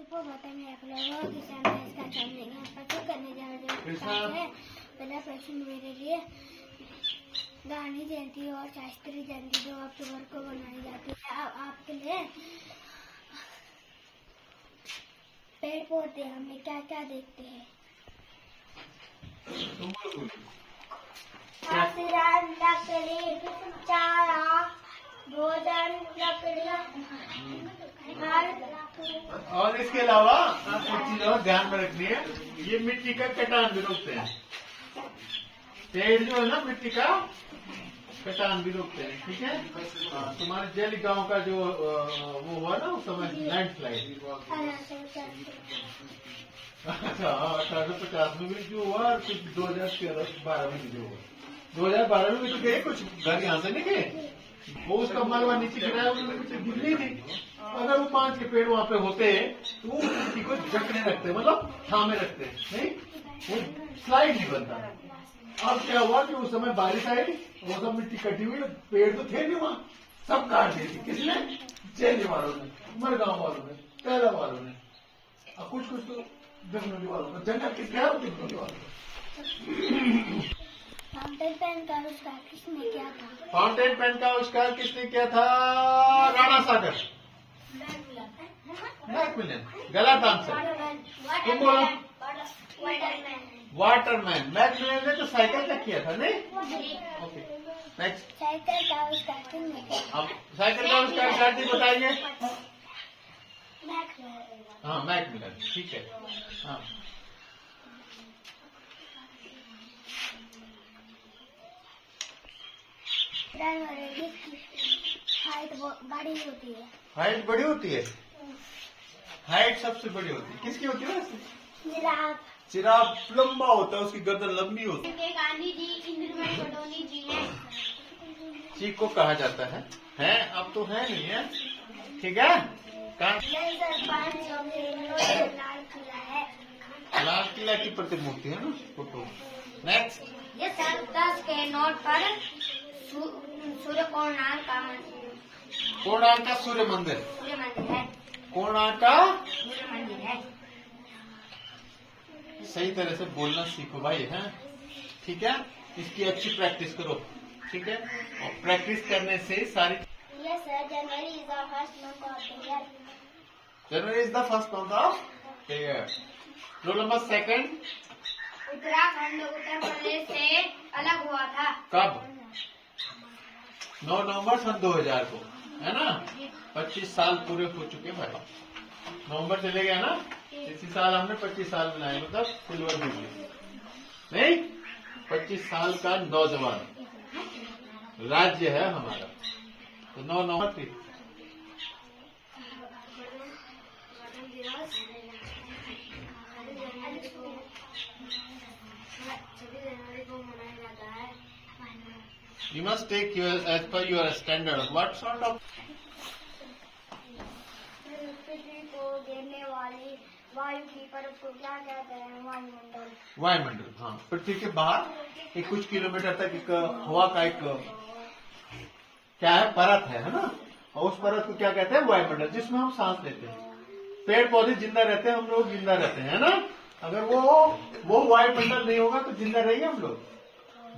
सुबह होता है किसान इसका प्रस्तुत करने जा रहे हैं। पहला प्रश्न मेरे लिए गांधी जयंती और शास्त्री जयंती 2 अक्टूबर को मनाई जाती है। अब आपके लिए पेड़ पौधे हमें क्या क्या देखते हैं? लकड़ी, चारा, भोजन, लकड़ियाँ और इसके अलावा आप एक चीज और ध्यान में रखनी है, ये मिट्टी का कटान भी रोकते हैं। पेड़ जो है ना मिट्टी का कटान भी रोकते हैं। ठीक है, तुम्हारे जैली गांव का जो वो हुआ ना उस समय लैंडस्लाइड, अच्छा 1850 में भी जो हुआ, कुछ 2012 में भी जो हुआ। 2012 में भी तो गए, कुछ घर यहाँ से नहीं गए, वो उसका मलबा नीचे गिराया, उन्होंने कुछ गिरनी थी। अगर वो 5 के पेड़ वहाँ पे होते तो वो मिट्टी को जकड़े रखते, मतलब थामे रखते, नहीं वो स्लाइड नहीं बनता। अब क्या हुआ कि उस समय बारिश आई, वो सब मिट्टी कटी हुई, पेड़ तो थे नहीं वहाँ, सब काट दिए थे। किसने? चेली वालों ने, उमरगांव वालों ने, कैला वालों ने, और कुछ कुछ तो जंगलों वालों ने। जंगल किसके है? जंगलों वालों ने। फाउंटेन पेन का आविष्कार किसने किया था? फाउंटेन पेन का आविष्कार किसने किया था? राणा सागर। मैकमिलन। गलत आंसर, तुम बोलो। वाटरमैन। मैकमिलन ने तो साइकिल का किया था, नहीं? Okay, next. साइकिल का आविष्कार किसने किया? अब साइकिल का आविष्कार शादी बताइए। हाँ मैकमिलन, ठीक है। हाँ हाइट बड़ी होती है। हाइट बड़ी होती है, हाइट सबसे बड़ी होती है। किसकी होती है वैसे? जिराफ। जिराफ लंबा होता है, उसकी गर्दन लंबी होती है। गांधी जी, इंदिरा गांधी जी हैं। चीक को कहा जाता है, अब तो है नहीं है, ठीक है। लाल किला की प्रतिमूर्ति है ना, फोटो। नेक्स्ट। ये 10 के नोट पर सूर्य कोणार्क का कोणार्क का सूर्य मंदिर है। कोणार्क का सूर्य मंदिर है। सही तरह से बोलना सीखो भाई, है ठीक है। इसकी अच्छी प्रैक्टिस करो, ठीक है, और प्रैक्टिस करने से सारी। Yes sir, January is the first month of the year. January is the first month of year. Roll number 2। Uttarakhand Uttar Pradesh से अलग हुआ था। कब? 9 नवंबर सन 2000 को, है ना। 25 साल पूरे हो चुके भाई, नवंबर चले गया ना, इसी साल हमने 25 साल बनाए, मतलब सिल्वर जुबली, नहीं 25 साल का नौजवान राज्य है हमारा। तो 9 नवंबर थी। You must take your as per your standard. What sort of? पृथ्वी को घेरने वाली वायु की परत को क्या कहते हैं? वायुमंडल। वायुमंडल, हाँ। पृथ्वी के बाहर एक कुछ किलोमीटर तक एक हवा का एक क्या है, परत है ना, और उस परत को क्या कहते हैं? वायुमंडल, जिसमें हम सांस लेते हैं। पेड़ पौधे जिंदा रहते हैं, हम लोग जिंदा रहते हैं, है ना। अगर वो वायुमंडल नहीं होगा तो जिंदा रहेंगे हम लोग?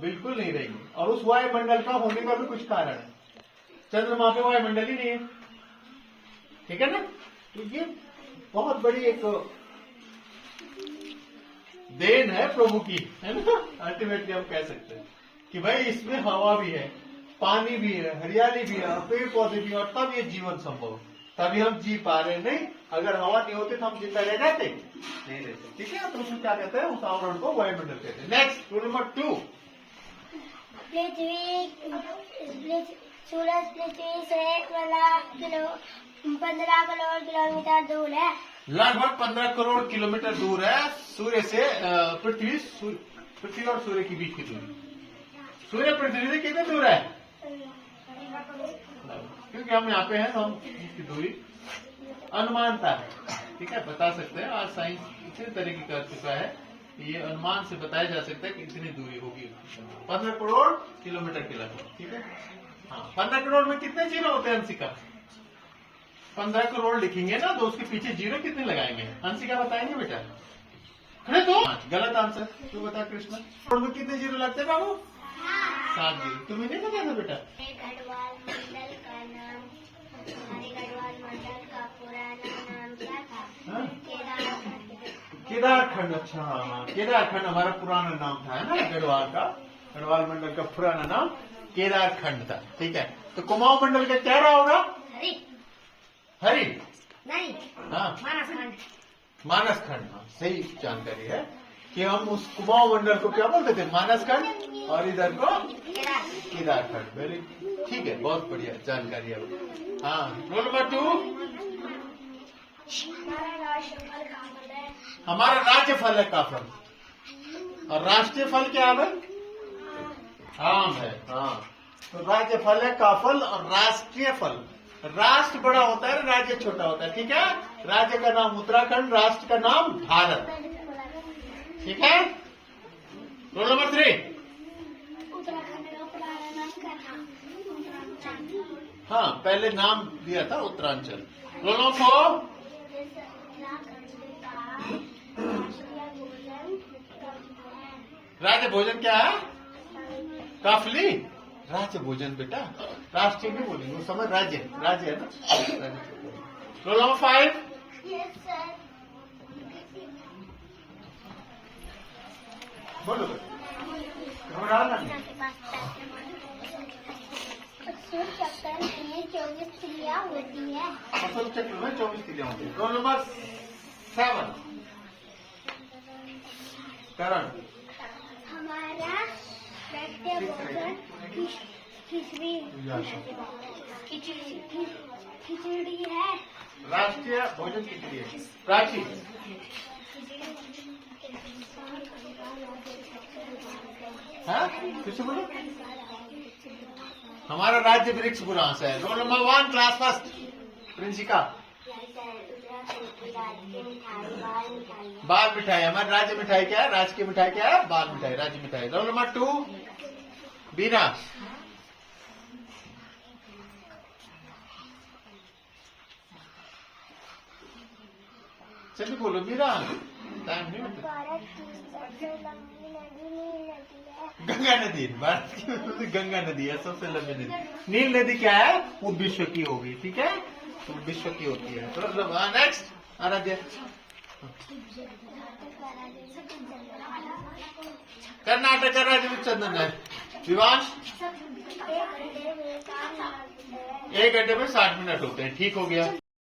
बिल्कुल नहीं रहेंगे। और उस वायुमंडल का होने का भी कुछ कारण है। चंद्रमा पे वायुमंडल ही नहीं है, ठीक है ना। तो ये बहुत बड़ी एक देन है प्रभु की, है ना। अल्टीमेटली हम कह सकते हैं कि भाई इसमें हवा भी है, पानी भी है, हरियाली भी है, पेड़ पौधे भी है, और तब ये जीवन संभव, तभी हम जी पा रहे हैं। नहीं, अगर हवा नहीं होती तो हम जिंदा रह जाते नहीं रहते, ठीक है। तो उसमें क्या कहते हैं? उस आवरण को वायुमंडल कहते हैं। Next, rule number 2। सूरज पृथ्वी से 15 करोड़ किलोमीटर दूर है। लगभग 15 करोड़ किलोमीटर दूर है सूर्य से। पृथ्वी और सूर्य के बीच की दूरी। सूर्य पृथ्वी से कितनी दूर है? क्योंकि हम यहाँ पे हैं तो हम इसकी दूरी अनुमानता है, ठीक है, बता सकते हैं। आज साइंस इतने तरीके कर चुका है कि ये अनुमान से बताया जा सकता है कि इतनी दूरी होगी। 15 करोड़ किलोमीटर के लगभग, ठीक है। हाँ, 15 करोड़ में कितने जीरो होते हैं अंशिका? 15 करोड़ लिखेंगे ना तो उसके पीछे जीरो कितने लगाएंगे? हंसिका बताएंगे बेटा। खड़े तो गलत आंसर। तू बता कृष्णा, करोड़ में कितने जीरो लगते हैं बाबू? 7 जीरो। तुम्हें नहीं पता था बेटा? गढ़वाल मंडल का नाम, हमारे गढ़वाल मंडल का पुराना नाम क्या था? हाँ? केदारखंड। केदारखंड। अच्छा, केदारखंड हमारा पुराना नाम था, है ना गढ़वाल का। गढ़वाल मंडल का पुराना नाम केदारखंड था। ठीक है, तो कुमाऊं मंडल का क्या रहा होगा? हरि नहीं, हाँ, मानसखंड। मानसखंड। हाँ, सही जानकारी है कि हम उस कुमाऊं मंडल को क्या बोलते थे? मानसखंड, और इधर को केदारखंड। वेरी ठीक है, बहुत बढ़िया जानकारी है। हाँ, रोल नंबर 2। हमारा राज्य फल है काफल, और राष्ट्रीय फल क्या है? आम है। हाँ, तो राज्य फल है काफल, और राष्ट्रीय फल, राष्ट्र बड़ा होता है, राज्य छोटा होता है। ठीक है, राज्य का नाम उत्तराखंड, राष्ट्र का नाम भारत। ठीक है, रोल नंबर 3। उत्तराखंड का पुराना नाम क्या था? हाँ, पहले नाम दिया था उत्तरांचल। Roll number 4। राज्य भोजन क्या है? काफली। राज्य भोजन बेटा, राष्ट्रीय नहीं बोलेंगे उस समय, राज्य राज्य है ना। Roll number 5। बोलो घबराना नहीं। सूर्य चक्कर में 24 क्रिया होती है। फसल चक्र में 24 क्रिया होती है। Roll number 7। करण। हमारा राष्ट्रीय भोजन खिचड़ी है। राष्ट्रीय भोजन खिचड़ी है। प्राची। हाँ, किससे बोलो? हमारा राज्य वृक्ष बुरांस है। Roll number 1, class first, Prinsika. Bal mithai. हमारी राज्य मिठाई क्या है? राजकीय मिठाई क्या है? बाल मिठाई, राज्य मिठाई। रोल नंबर 2, बीना। चलिए बोलो मीरा, टाइम नहीं होता। भारत की सबसे लंबी नदी नील नदी है। गंगा नदी। भारत की गंगा नदी है सबसे लंबी नदी। नील नदी क्या है? वो विश्व की होगी। ठीक है, तो विश्व की होती है। तो नेक्स्ट आराध्य। कर्नाटक का राज्य में चंदन है। विवांश। 1 घंटे में 60 मिनट होते हैं। ठीक हो गया।